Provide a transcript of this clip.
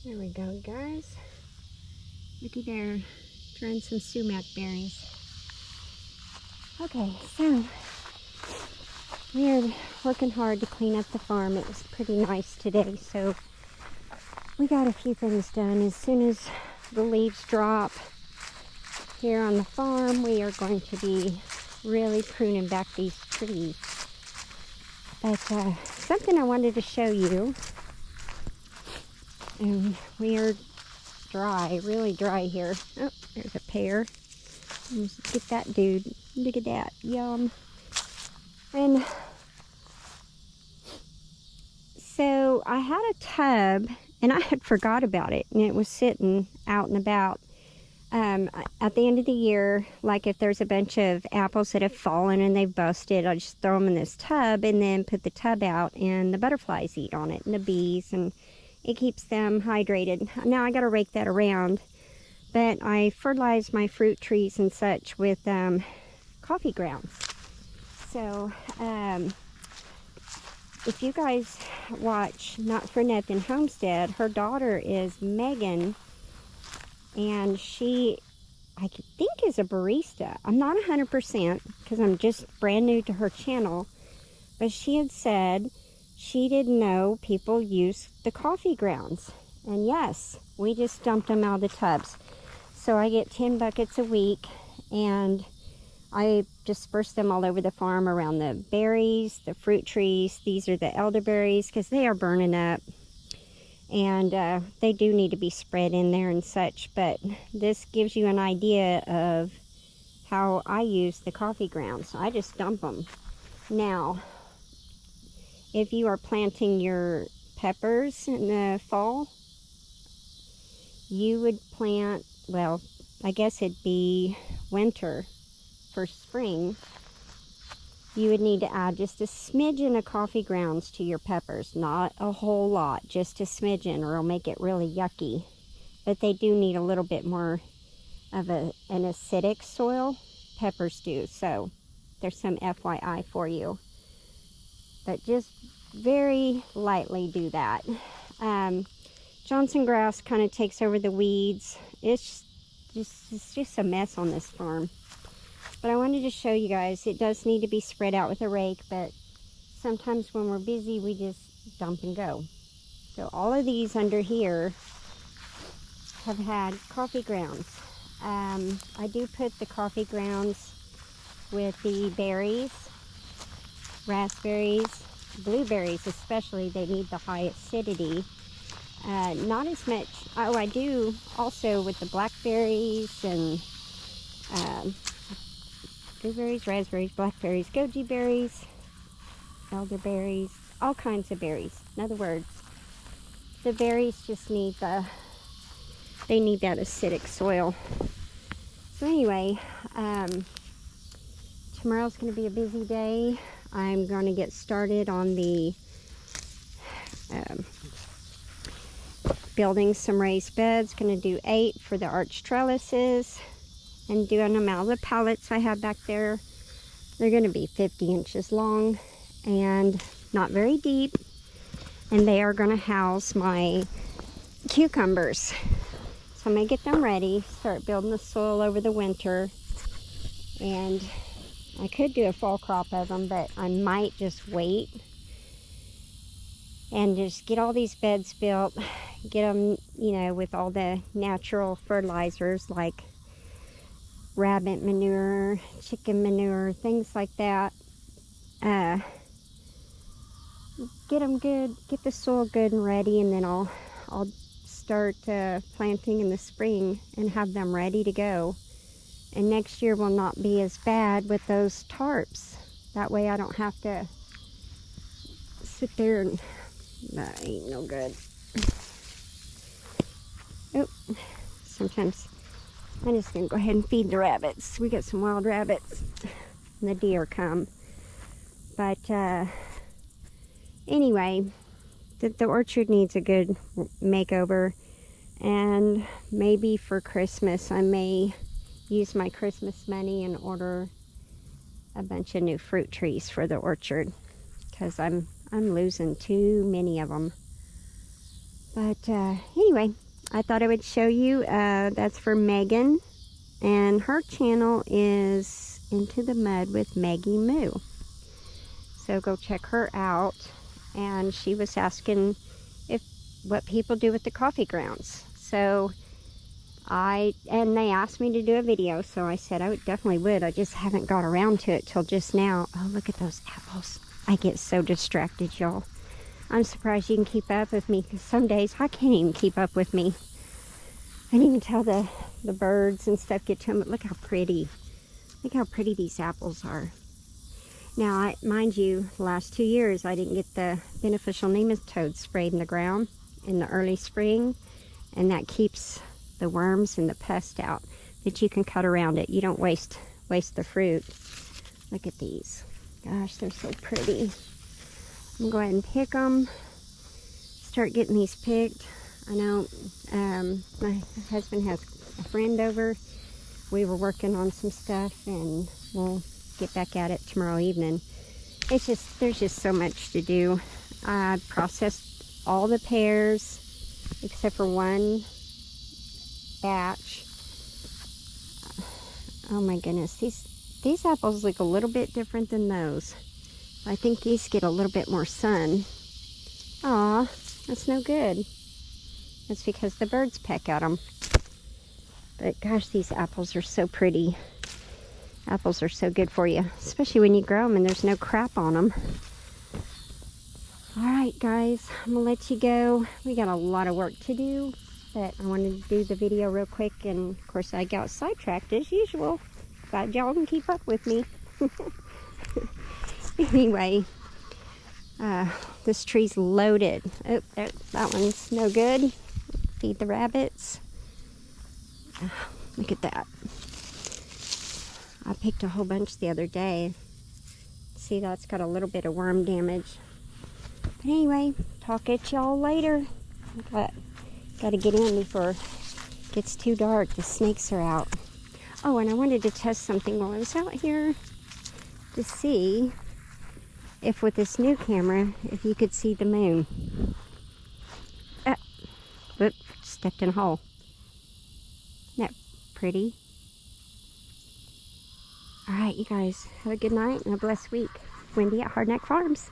There we go, guys. Looky there, trying some sumac berries. Okay, so we are working hard to clean up the farm. It was pretty nice today, so we got a few things done. As soon as the leaves drop here on the farm, we are going to be really pruning back these trees. But something I wanted to show you, and we are dry, really dry here. Oh, there's a pear. Let's get that dude. Look at that. Yum. And so I had a tub, and I had forgot about it, and it was sitting out and about. At the end of the year, like if there's a bunch of apples that have fallen and they've busted, I just throw them in this tub and then put the tub out, and the butterflies eat on it, and the bees, and it keeps them hydrated. Now I got to rake that around, but I fertilize my fruit trees and such with coffee grounds. So if you guys watch Not For Nothing Homestead, her daughter is Meghan, and she, I think, is a barista. I'm not 100% because I'm just brand new to her channel, but she had said she didn't know people use the coffee grounds. And yes, we just dumped them out of the tubs. So I get 10 buckets a week, and I disperse them all over the farm around the berries, the fruit trees. These are the elderberries because they are burning up. And they do need to be spread in there and such, but this gives you an idea of how I use the coffee grounds. I just dump them. Now, if you are planting your peppers in the fall, you would plant, well, I guess it'd be winter for spring. You would need to add just a smidgen of coffee grounds to your peppers. Not a whole lot, just a smidgen, or it'll make it really yucky. But they do need a little bit more of an acidic soil. Peppers do, so there's some FYI for you. But just very lightly do that. Johnson grass kind of takes over the weeds. It's just a mess on this farm. But I wanted to show you guys, it does need to be spread out with a rake, but sometimes when we're busy, we just dump and go. So all of these under here have had coffee grounds. I do put the coffee grounds with the berries, raspberries, blueberries especially. They need the high acidity. Not as much, oh, I do also with the blackberries and blueberries, raspberries, blackberries, goji berries, elderberries, all kinds of berries. In other words, the berries just need they need that acidic soil. So anyway, tomorrow's going to be a busy day. I'm going to get started on the building some raised beds. Going to do 8 for the arch trellises. And doing them out of the pallets I have back there. They're going to be 50 inches long and not very deep. And they are going to house my cucumbers. So I'm going to get them ready, start building the soil over the winter. And I could do a fall crop of them, but I might just wait and just get all these beds built. Get them, you know, with all the natural fertilizers like rabbit manure, chicken manure, things like that. Get them good, get the soil good and ready, and then I'll start planting in the spring and have them ready to go. And next year will not be as bad with those tarps. That way I don't have to sit there and that ain't no good. Oh, sometimes I'm just going to go ahead and feed the rabbits. We got some wild rabbits and the deer come. But anyway, the orchard needs a good makeover. And maybe for Christmas I may use my Christmas money and order a bunch of new fruit trees for the orchard. Because I'm losing too many of them. But anyway, I thought I would show you. That's for Meghan, and her channel is Into the Mud with Maggie Moo. So go check her out. And she was asking what people do with the coffee grounds. So and they asked me to do a video, so I said I definitely would. I just haven't got around to it till just now. Oh, look at those apples. I get so distracted, y'all. I'm surprised you can keep up with me, because some days I can't even keep up with me. I can even tell the birds and stuff get to them, but look how pretty. Look how pretty these apples are. Now, mind you, the last 2 years I didn't get the beneficial nematodes sprayed in the ground in the early spring, and that keeps the worms and the pest out. But you can cut around it. You don't waste the fruit. Look at these. Gosh, they're so pretty. I'm going to go ahead and pick them. Start getting these picked. I know my husband has a friend over. We were working on some stuff, and we'll get back at it tomorrow evening. There's just so much to do. I processed all the pears except for one batch. Oh my goodness, these apples look a little bit different than those. I think these get a little bit more sun. Aw, that's no good. That's because the birds peck at them. But gosh, these apples are so pretty. Apples are so good for you, especially when you grow them and there's no crap on them. Alright guys, I'm going to let you go. We got a lot of work to do, but I wanted to do the video real quick, and of course I got sidetracked as usual. Glad y'all can keep up with me. Anyway, this tree's loaded. Oh, that one's no good. Feed the rabbits. Look at that. I picked a whole bunch the other day. See, that's got a little bit of worm damage. But anyway, talk at y'all later. Got to get in before it gets too dark. The snakes are out. Oh, and I wanted to test something while I was out here to see if with this new camera, if you could see the moon. Whoop, stepped in a hole. Isn't that pretty? Alright, you guys, have a good night and a blessed week. Wendy at Hardneck Farms.